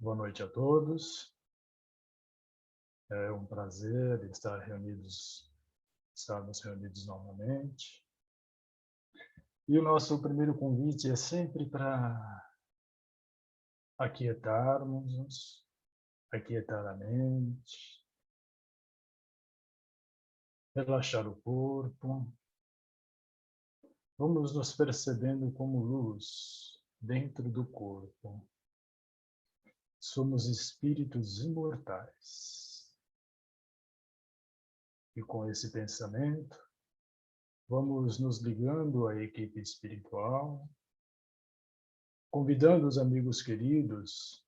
Boa noite a todos. É um prazer estarmos reunidos novamente. E o nosso primeiro convite é sempre para aquietarmos-nos, aquietar a mente, relaxar o corpo. Vamos nos percebendo como luz dentro do corpo. Somos espíritos imortais. E com esse pensamento, vamos nos ligando à equipe espiritual, convidando os amigos queridos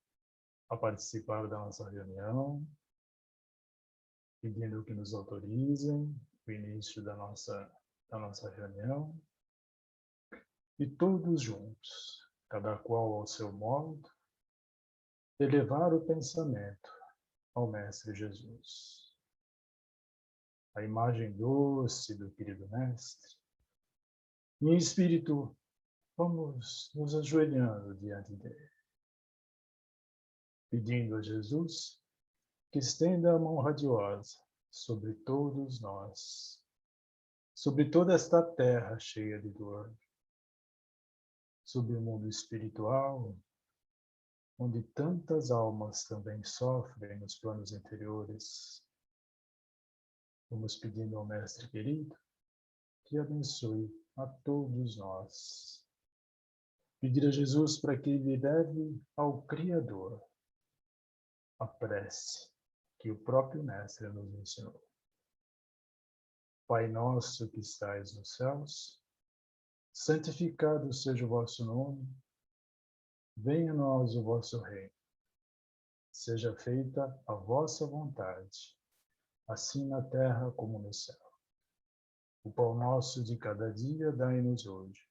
a participar da nossa reunião, pedindo que nos autorizem o início da nossa reunião, e todos juntos, cada qual ao seu modo, elevar o pensamento ao Mestre Jesus. A imagem doce do querido Mestre. Em espírito, vamos nos ajoelhando diante dele, pedindo a Jesus que estenda a mão radiosa sobre todos nós, sobre toda esta terra cheia de dor, sobre o mundo espiritual, onde tantas almas também sofrem nos planos interiores. Vamos pedindo ao Mestre querido que abençoe a todos nós. Pedir a Jesus para que ele leve ao Criador a prece que o próprio Mestre nos ensinou. Pai nosso que estais nos céus, santificado seja o vosso nome, venha a nós o vosso reino. Seja feita a vossa vontade, assim na terra como no céu. O pão nosso de cada dia dai-nos hoje.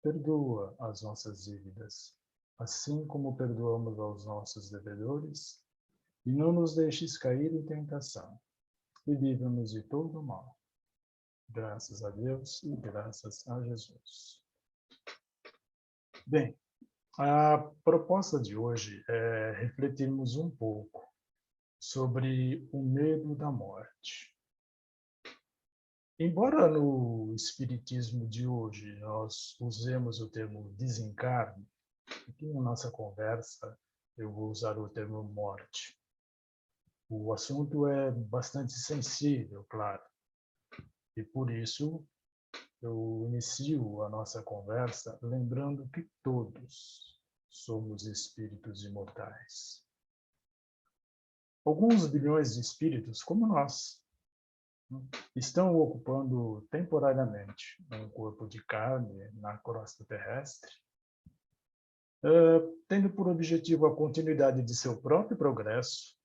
Perdoa as nossas dívidas, assim como perdoamos aos nossos devedores, e não nos deixes cair em tentação, e livra-nos de todo o mal. Graças a Deus e graças a Jesus. Bem, a proposta de hoje é refletirmos um pouco sobre o medo da morte. Embora no espiritismo de hoje nós usemos o termo desencarne, aqui na nossa conversa eu vou usar o termo morte. O assunto é bastante sensível, claro, e por isso eu inicio a nossa conversa lembrando que todos somos espíritos imortais. Alguns bilhões de espíritos, como nós, estão ocupando temporariamente um corpo de carne na crosta terrestre, tendo por objetivo a continuidade de seu próprio progresso,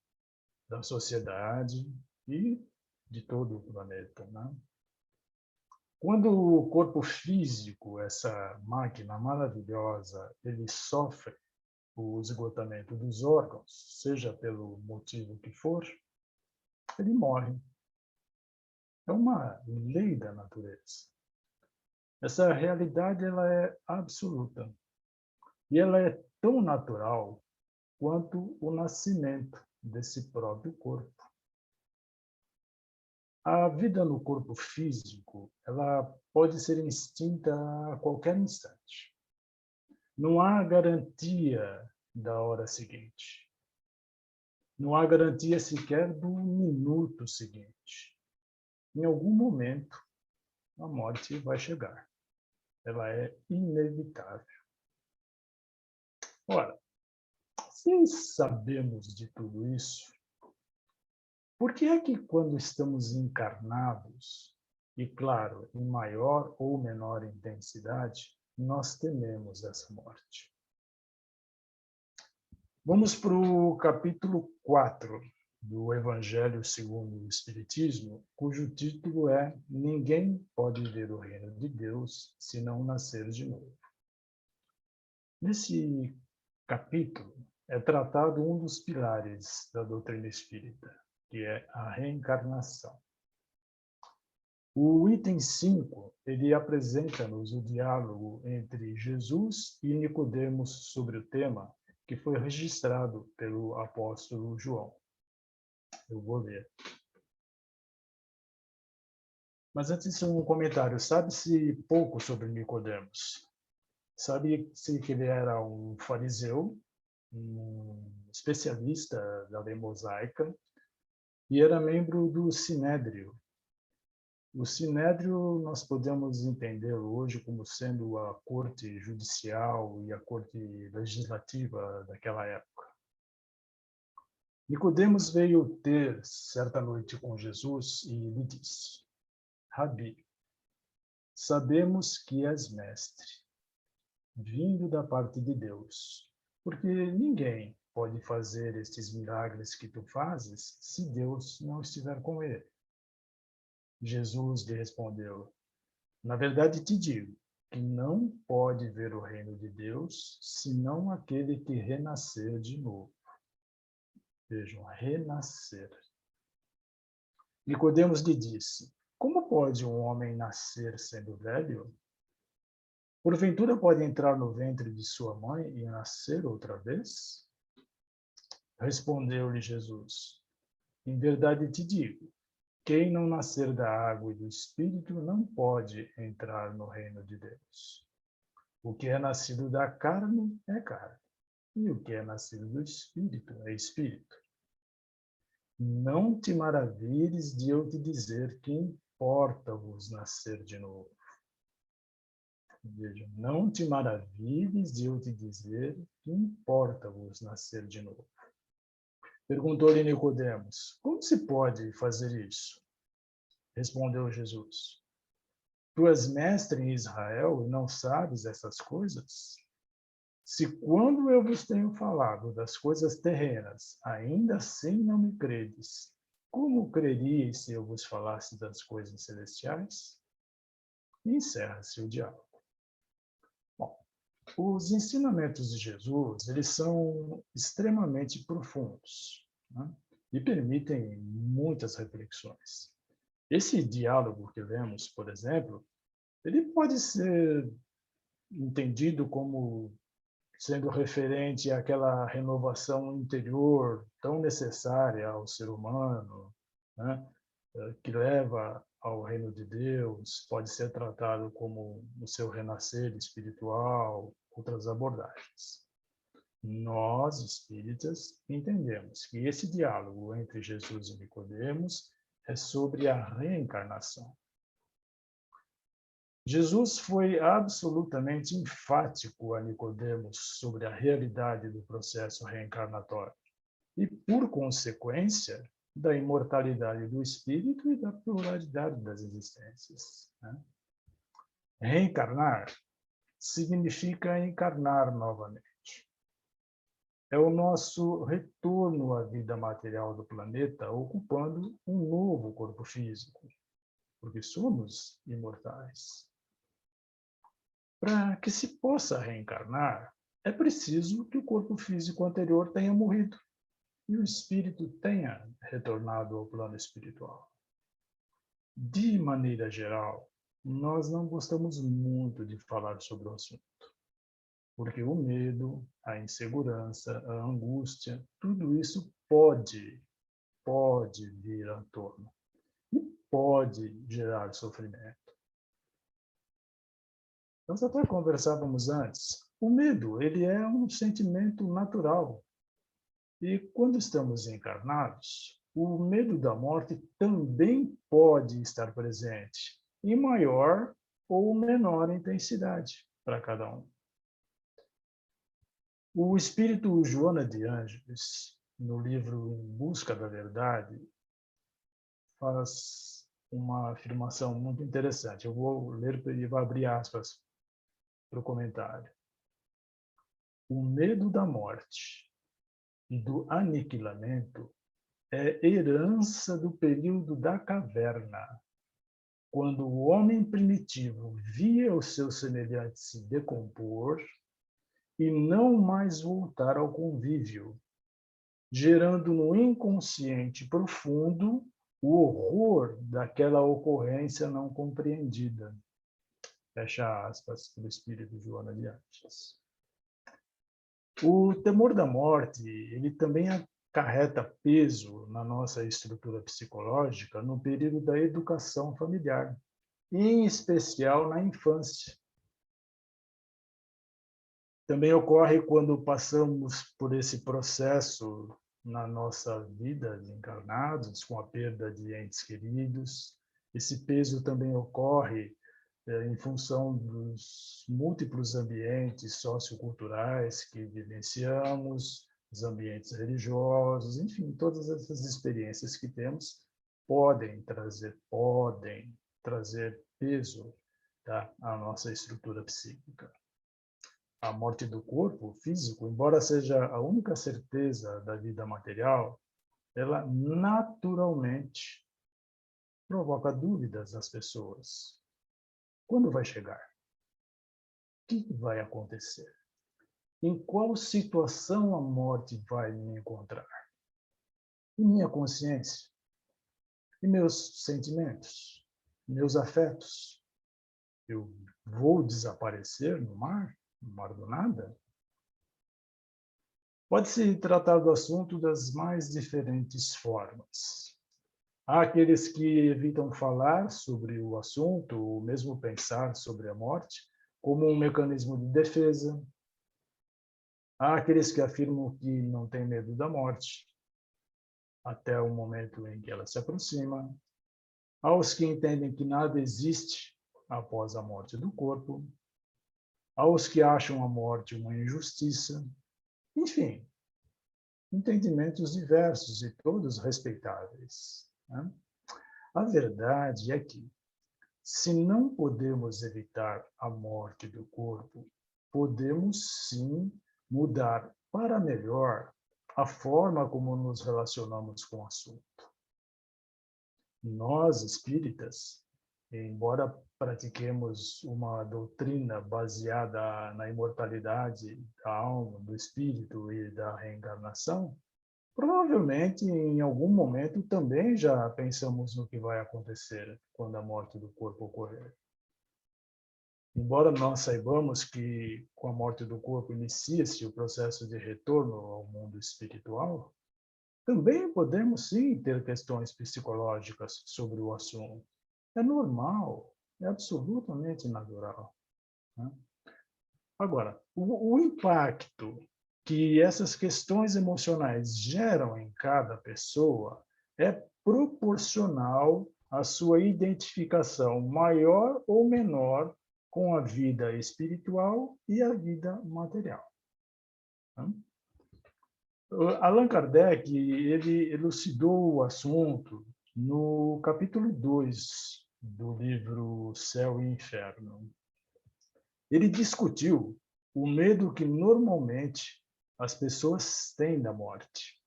da sociedade e de todo o planeta, né? Quando o corpo físico, essa máquina maravilhosa, ele sofre o esgotamento dos órgãos, seja pelo motivo que for, ele morre. É uma lei da natureza. Essa realidade ela é absoluta. E ela é tão natural quanto o nascimento desse próprio corpo. A vida no corpo físico, ela pode ser extinta a qualquer instante. Não há garantia da hora seguinte. Não há garantia sequer do minuto seguinte. Em algum momento, a morte vai chegar. Ela é inevitável. Ora, se sabemos de tudo isso, por que é que quando estamos encarnados, e claro, em maior ou menor intensidade, nós tememos essa morte? Vamos para o capítulo 4 do Evangelho segundo o Espiritismo, cujo título é Ninguém pode ver o reino de Deus se não nascer de novo. Nesse capítulo é tratado um dos pilares da doutrina espírita, que é a reencarnação. O item 5, ele apresenta-nos o diálogo entre Jesus e Nicodemos sobre o tema que foi registrado pelo apóstolo João. Eu vou ler. Mas antes disso, um comentário. Sabe-se pouco sobre Nicodemos. Sabe-se que ele era um fariseu, um especialista da lei mosaica, e era membro do Sinédrio. O Sinédrio nós podemos entender hoje como sendo a corte judicial e a corte legislativa daquela época. Nicodemos veio ter certa noite com Jesus e lhe disse: Rabi, sabemos que és mestre, vindo da parte de Deus, porque ninguém pode fazer estes milagres que tu fazes se Deus não estiver com ele. Jesus lhe respondeu: na verdade te digo que não pode ver o reino de Deus senão aquele que renascer de novo. Vejam, renascer. Nicodemos lhe disse: como pode um homem nascer sendo velho? Porventura pode entrar no ventre de sua mãe e nascer outra vez? Respondeu-lhe Jesus: em verdade te digo, quem não nascer da água e do Espírito não pode entrar no reino de Deus. O que é nascido da carne é carne, e o que é nascido do Espírito é Espírito. Não te maravilhes de eu te dizer que importa-vos nascer de novo. Veja, não te maravilhes de eu te dizer que importa-vos nascer de novo. Perguntou-lhe Nicodemos: como se pode fazer isso? Respondeu Jesus: tu és mestre em Israel e não sabes essas coisas? Se quando eu vos tenho falado das coisas terrenas, ainda assim não me credes, como creríeis se eu vos falasse das coisas celestiais? E encerra-se o diálogo. Bom, os ensinamentos de Jesus, eles são extremamente profundos, né? E permitem muitas reflexões. Esse diálogo que lemos, por exemplo, ele pode ser entendido como sendo referente àquela renovação interior tão necessária ao ser humano, né? Que leva ao reino de Deus, pode ser tratado como o seu renascer espiritual, outras abordagens. Nós, espíritas, entendemos que esse diálogo entre Jesus e Nicodemos é sobre a reencarnação. Jesus foi absolutamente enfático a Nicodemos sobre a realidade do processo reencarnatório e, por consequência, da imortalidade do espírito e da pluralidade das existências, né? Reencarnar significa encarnar novamente. É o nosso retorno à vida material do planeta, ocupando um novo corpo físico, porque somos imortais. Para que se possa reencarnar, é preciso que o corpo físico anterior tenha morrido e o espírito tenha retornado ao plano espiritual. De maneira geral, nós não gostamos muito de falar sobre o assunto, porque o medo, a insegurança, a angústia, tudo isso pode vir à tona e pode gerar sofrimento. Nós até conversávamos antes. O medo, ele é um sentimento natural. E quando estamos encarnados, o medo da morte também pode estar presente, em maior ou menor intensidade para cada um. O espírito Joana de Ângeles, no livro Em Busca da Verdade, faz uma afirmação muito interessante. Eu vou ler e vou abrir aspas para o comentário. O medo da morte e do aniquilamento é herança do período da caverna, quando o homem primitivo via o seu semelhante se decompor e não mais voltar ao convívio, gerando no inconsciente profundo o horror daquela ocorrência não compreendida. Fecha aspas, pelo espírito Joana de Ângeles. O temor da morte, ele também acarreta peso na nossa estrutura psicológica no período da educação familiar, em especial na infância. Também ocorre quando passamos por esse processo na nossa vida de encarnados, com a perda de entes queridos. Esse peso também ocorre em função dos múltiplos ambientes socioculturais que vivenciamos, os ambientes religiosos, enfim, todas essas experiências que temos podem trazer peso, tá, à nossa estrutura psíquica. A morte do corpo físico, embora seja a única certeza da vida material, ela naturalmente provoca dúvidas nas pessoas. Quando vai chegar? O que vai acontecer? Em qual situação a morte vai me encontrar? E minha consciência? E meus sentimentos? Meus afetos? Eu vou desaparecer no mar? No mar do nada? Pode-se tratar do assunto das mais diferentes formas. Há aqueles que evitam falar sobre o assunto, ou mesmo pensar sobre a morte, como um mecanismo de defesa. Há aqueles que afirmam que não têm medo da morte, até o momento em que ela se aproxima. Há os que entendem que nada existe após a morte do corpo. Há os que acham a morte uma injustiça. Enfim, entendimentos diversos e todos respeitáveis, né? A verdade é que, se não podemos evitar a morte do corpo, podemos sim mudar para melhor a forma como nos relacionamos com o assunto. Nós, espíritas, embora pratiquemos uma doutrina baseada na imortalidade da alma, do espírito e da reencarnação, provavelmente, em algum momento, também já pensamos no que vai acontecer quando a morte do corpo ocorrer. Embora nós saibamos que, com a morte do corpo, inicia-se o processo de retorno ao mundo espiritual, também podemos, sim, ter questões psicológicas sobre o assunto. É normal, é absolutamente natural, né? Agora, o impacto que essas questões emocionais geram em cada pessoa é proporcional à sua identificação maior ou menor com a vida espiritual e a vida material, né? Allan Kardec, ele elucidou o assunto no capítulo 2 do livro Céu e Inferno. Ele discutiu o medo que normalmente as pessoas têm da morte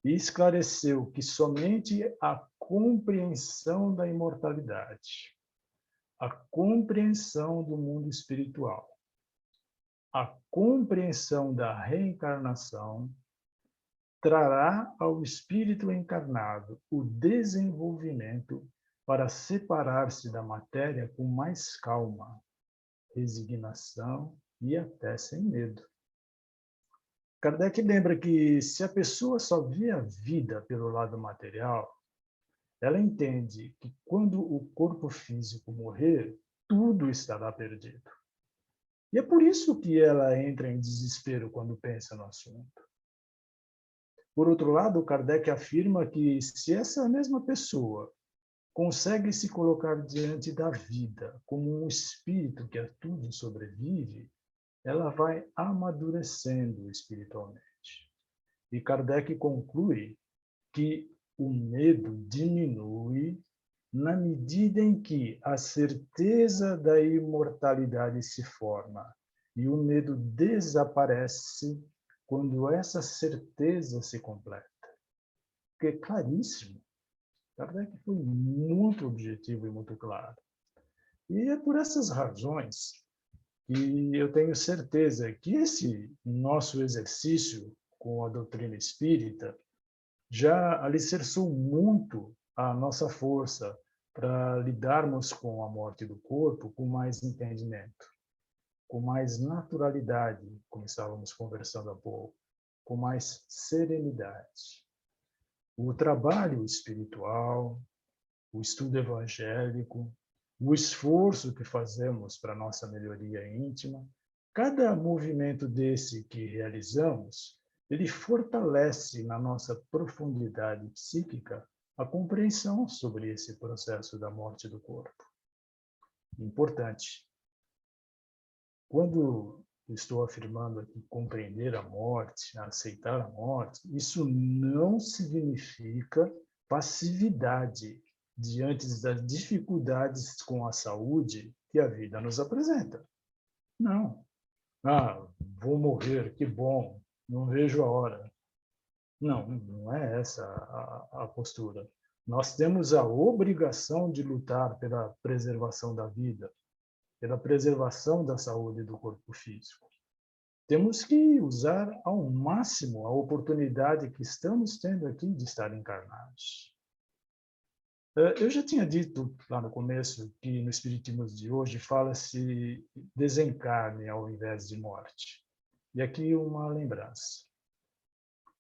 e esclareceu que somente a compreensão da imortalidade, a compreensão do mundo espiritual, a compreensão da reencarnação trará ao espírito encarnado o desenvolvimento para separar-se da matéria com mais calma, resignação e até sem medo. Kardec lembra que, se a pessoa só vê a vida pelo lado material, ela entende que, quando o corpo físico morrer, tudo estará perdido. E é por isso que ela entra em desespero quando pensa no assunto. Por outro lado, Kardec afirma que, se essa mesma pessoa consegue se colocar diante da vida como um espírito que a tudo sobrevive, ela vai amadurecendo espiritualmente. E Kardec conclui que o medo diminui na medida em que a certeza da imortalidade se forma, e o medo desaparece quando essa certeza se completa. Porque é claríssimo. Kardec foi muito objetivo e muito claro. E é por essas razões que eu tenho certeza que esse nosso exercício com a doutrina espírita já alicerçou muito a nossa força para lidarmos com a morte do corpo com mais entendimento, com mais naturalidade, como estávamos conversando há pouco, com mais serenidade. O trabalho espiritual, o estudo evangélico, o esforço que fazemos para a nossa melhoria íntima, cada movimento desse que realizamos, ele fortalece na nossa profundidade psíquica a compreensão sobre esse processo da morte do corpo. Importante. Quando estou afirmando aqui compreender a morte, aceitar a morte, isso não significa passividade diante das dificuldades com a saúde que a vida nos apresenta. Não. Vou morrer, que bom, não vejo a hora. Não, não é essa a postura. Nós temos a obrigação de lutar pela preservação da vida, pela preservação da saúde do corpo físico. Temos que usar ao máximo a oportunidade que estamos tendo aqui de estar encarnados. Eu já tinha dito lá no começo que no Espiritismo de hoje fala-se desencarne ao invés de morte. E aqui uma lembrança.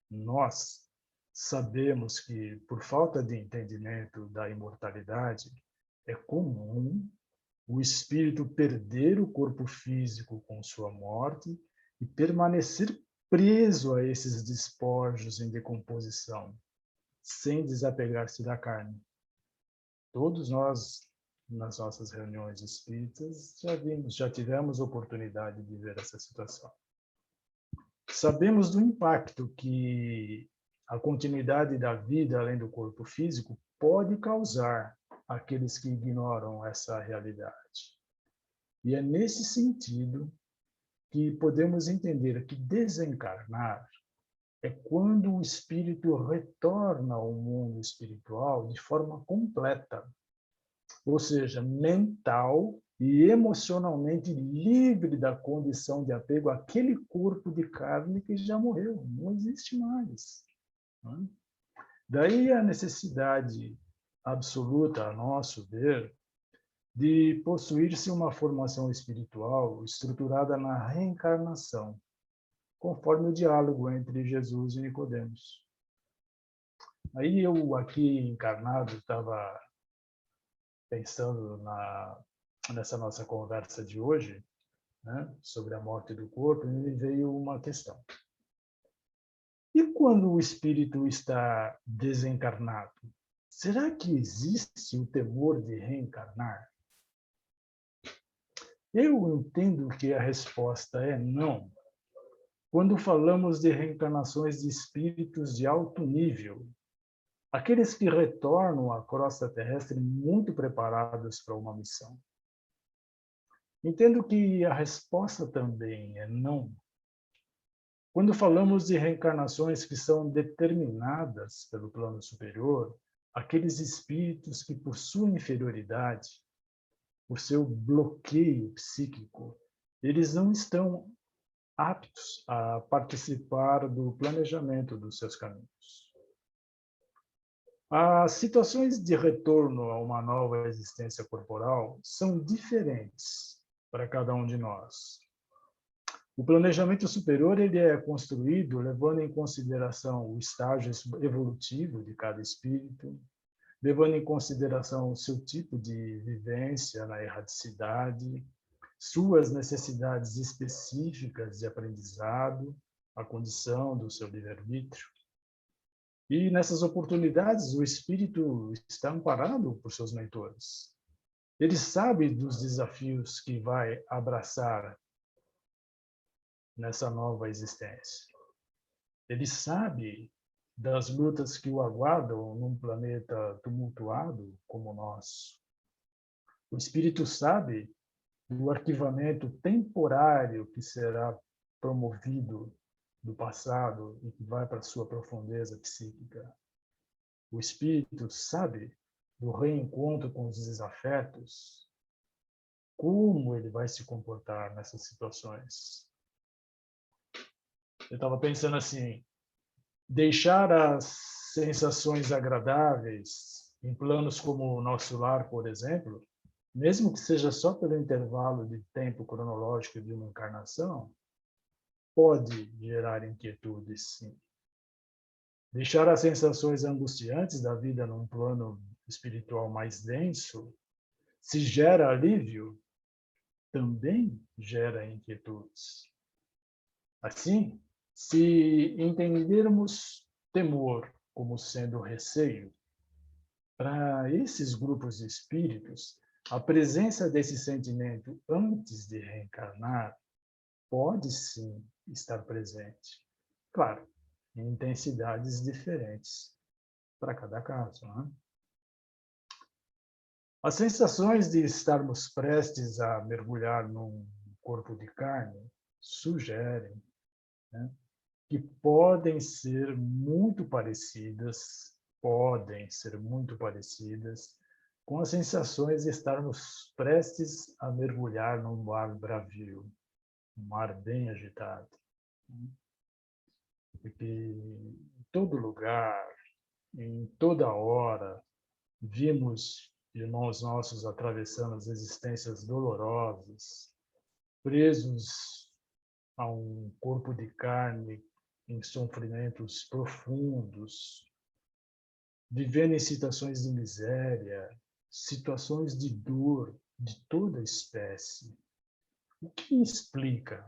Nós sabemos que, por falta de entendimento da imortalidade, é comum o espírito perder o corpo físico com sua morte e permanecer preso a esses despojos em decomposição, sem desapegar-se da carne. Todos nós, nas nossas reuniões espíritas, já tivemos oportunidade de ver essa situação. Sabemos do impacto que a continuidade da vida além do corpo físico pode causar àqueles que ignoram essa realidade. E é nesse sentido que podemos entender que desencarnar é quando o espírito retorna ao mundo espiritual de forma completa, ou seja, mental e emocionalmente livre da condição de apego àquele corpo de carne que já morreu, não existe mais. Daí a necessidade absoluta, a nosso ver, de possuir-se uma formação espiritual estruturada na reencarnação, conforme o diálogo entre Jesus e Nicodemos. Aí eu aqui encarnado estava pensando nessa nossa conversa de hoje, né, sobre a morte do corpo, e me veio uma questão. E quando o espírito está desencarnado, será que existe o temor de reencarnar? Eu entendo que a resposta é não. Quando falamos de reencarnações de espíritos de alto nível, aqueles que retornam à crosta terrestre muito preparados para uma missão. Entendo que a resposta também é não. Quando falamos de reencarnações que são determinadas pelo plano superior, aqueles espíritos que, por sua inferioridade, por seu bloqueio psíquico, eles não estão aptos a participar do planejamento dos seus caminhos. As situações de retorno a uma nova existência corporal são diferentes para cada um de nós. O planejamento superior ele é construído levando em consideração o estágio evolutivo de cada espírito, levando em consideração o seu tipo de vivência na erraticidade, suas necessidades específicas de aprendizado, a condição do seu livre-arbítrio. E nessas oportunidades, o espírito está amparado por seus mentores. Ele sabe dos desafios que vai abraçar nessa nova existência. Ele sabe das lutas que o aguardam num planeta tumultuado como o nosso. O espírito sabe do arquivamento temporário que será promovido do passado e que vai para a sua profundeza psíquica. O espírito sabe do reencontro com os desafetos, como ele vai se comportar nessas situações. Eu estava pensando assim, deixar as sensações agradáveis em planos como o nosso lar, por exemplo, mesmo que seja só pelo intervalo de tempo cronológico de uma encarnação, pode gerar inquietude, sim. Deixar as sensações angustiantes da vida num plano espiritual mais denso, se gera alívio, também gera inquietudes. Assim, se entendermos temor como sendo receio, para esses grupos de espíritos, a presença desse sentimento antes de reencarnar pode sim estar presente. Claro, em intensidades diferentes para cada caso. Né? As sensações de estarmos prestes a mergulhar num corpo de carne sugerem, né, que podem ser muito parecidas com as sensações de estarmos prestes a mergulhar num mar bravio, um mar bem agitado. Porque em todo lugar, em toda hora, vimos irmãos nossos atravessando as existências dolorosas, presos a um corpo de carne em sofrimentos profundos, vivendo em situações de miséria, situações de dor de toda espécie. O que explica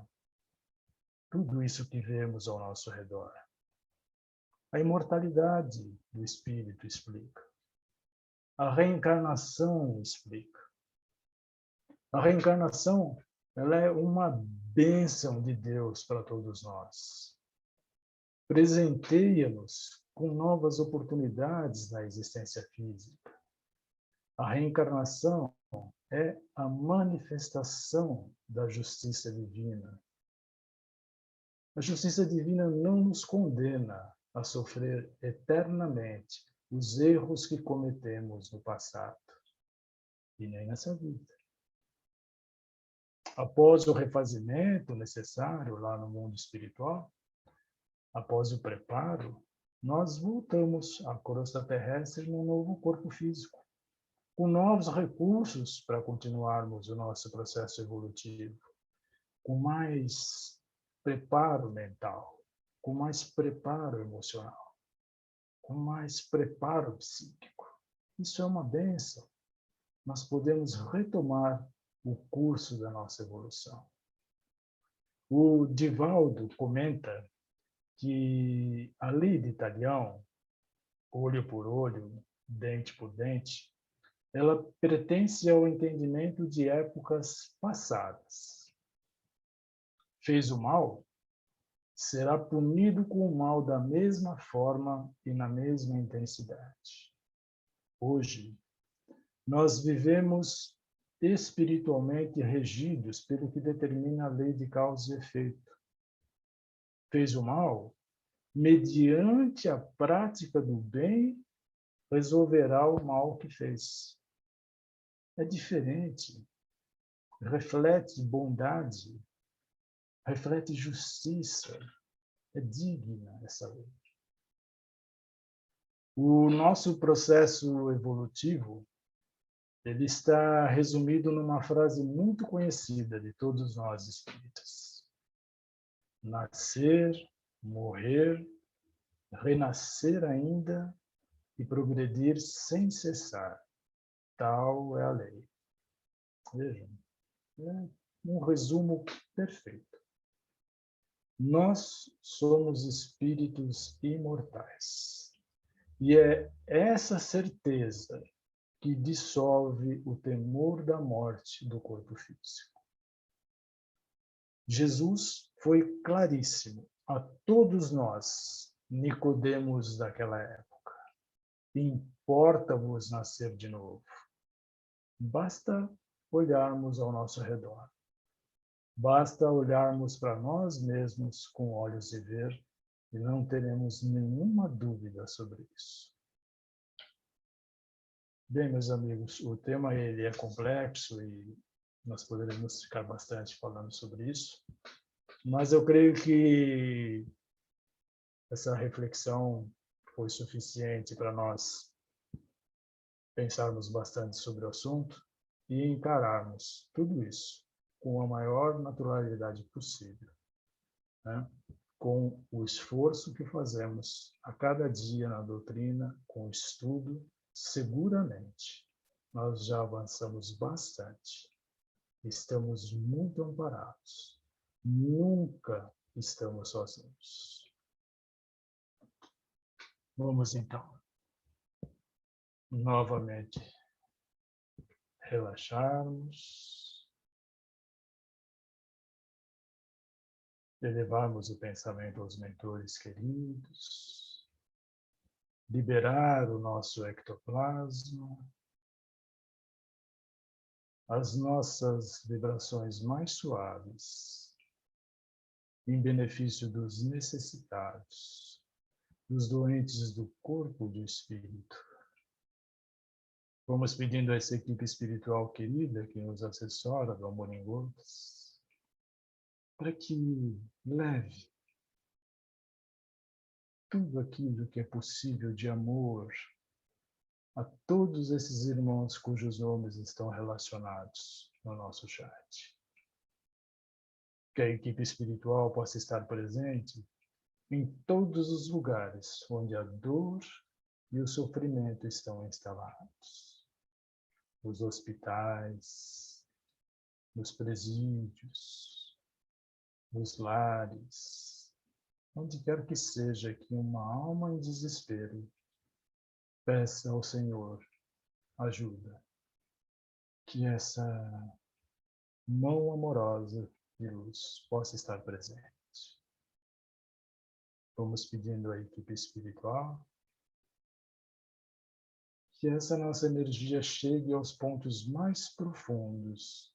tudo isso que vemos ao nosso redor? A imortalidade do espírito explica. A reencarnação explica. A reencarnação, ela é uma bênção de Deus para todos nós. Presenteia-nos com novas oportunidades na existência física. A reencarnação é a manifestação da justiça divina. A justiça divina não nos condena a sofrer eternamente os erros que cometemos no passado, e nem nessa vida. Após o refazimento necessário lá no mundo espiritual, após o preparo, nós voltamos à crosta terrestre num novo corpo físico, com novos recursos para continuarmos o nosso processo evolutivo, com mais preparo mental, com mais preparo emocional, com mais preparo psíquico. Isso é uma bênção. Nós podemos retomar o curso da nossa evolução. O Divaldo comenta que a lei de Talião, olho por olho, dente por dente, ela pertence ao entendimento de épocas passadas. Fez o mal, será punido com o mal da mesma forma e na mesma intensidade. Hoje, nós vivemos espiritualmente regidos pelo que determina a lei de causa e efeito. Fez o mal, mediante a prática do bem, resolverá o mal que fez. É diferente, reflete bondade, reflete justiça, é digna essa lei. O nosso processo evolutivo, ele está resumido numa frase muito conhecida de todos nós espíritas. Nascer, morrer, renascer ainda e progredir sem cessar. Tal é a lei. Vejam, é um resumo perfeito. Nós somos espíritos imortais. E é essa certeza que dissolve o temor da morte do corpo físico. Jesus foi claríssimo a todos nós, Nicodemos daquela época. Importa-vos nascer de novo. Basta olharmos ao nosso redor. Basta olharmos para nós mesmos com olhos de ver e não teremos nenhuma dúvida sobre isso. Bem, meus amigos, o tema ele é complexo e nós poderemos ficar bastante falando sobre isso, mas eu creio que essa reflexão foi suficiente para nós pensarmos bastante sobre o assunto. e encararmos tudo isso com a maior naturalidade possível, né? Com o esforço que fazemos a cada dia na doutrina, com o estudo, seguramente nós já avançamos bastante. Estamos muito amparados. Nunca estamos sozinhos. Vamos então, novamente, relaxarmos, elevarmos o pensamento aos mentores queridos, liberar o nosso ectoplasma, as nossas vibrações mais suaves, em benefício dos necessitados, dos doentes do corpo e do espírito. Vamos pedindo a essa equipe espiritual querida que nos assessora do Amor em Gotas, para que leve tudo aquilo que é possível de amor a todos esses irmãos cujos nomes estão relacionados no nosso chat. Que a equipe espiritual possa estar presente em todos os lugares onde a dor e o sofrimento estão instalados. Nos hospitais, nos presídios, nos lares, onde quer que seja que uma alma em desespero peça ao Senhor ajuda. Que essa mão amorosa de luz possa estar presente. Vamos pedindo à equipe espiritual que essa nossa energia chegue aos pontos mais profundos,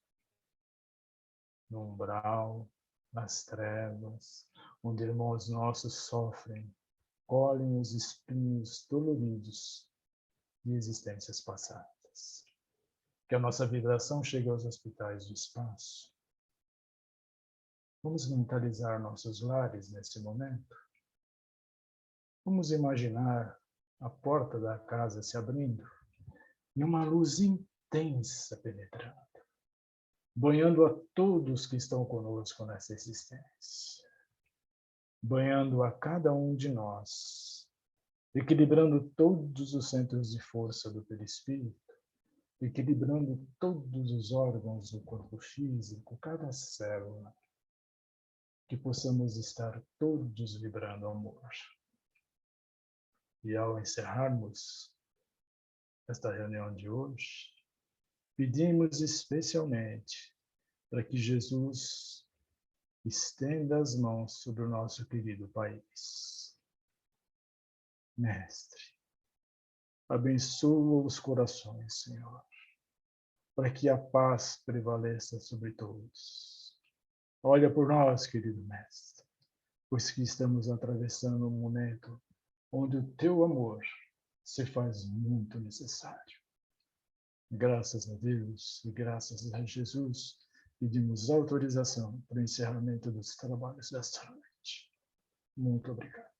no umbral, nas trevas, onde irmãos nossos sofrem, colhem os espinhos doloridos de existências passadas. Que a nossa vibração chegue aos hospitais do espaço. Vamos mentalizar nossos lares nesse momento. Vamos imaginar a porta da casa se abrindo e uma luz intensa penetrando, banhando a todos que estão conosco nessa existência, banhando a cada um de nós, equilibrando todos os centros de força do perispírito, equilibrando todos os órgãos do corpo físico, cada célula, que possamos estar todos vibrando amor. E ao encerrarmos esta reunião de hoje, pedimos especialmente para que Jesus estenda as mãos sobre o nosso querido país. Mestre, abençoa os corações, Senhor, para que a paz prevaleça sobre todos. Olha por nós, querido Mestre, pois que estamos atravessando um momento onde o teu amor se faz muito necessário. Graças a Deus e graças a Jesus, pedimos autorização para o encerramento dos trabalhos desta noite. Muito obrigado.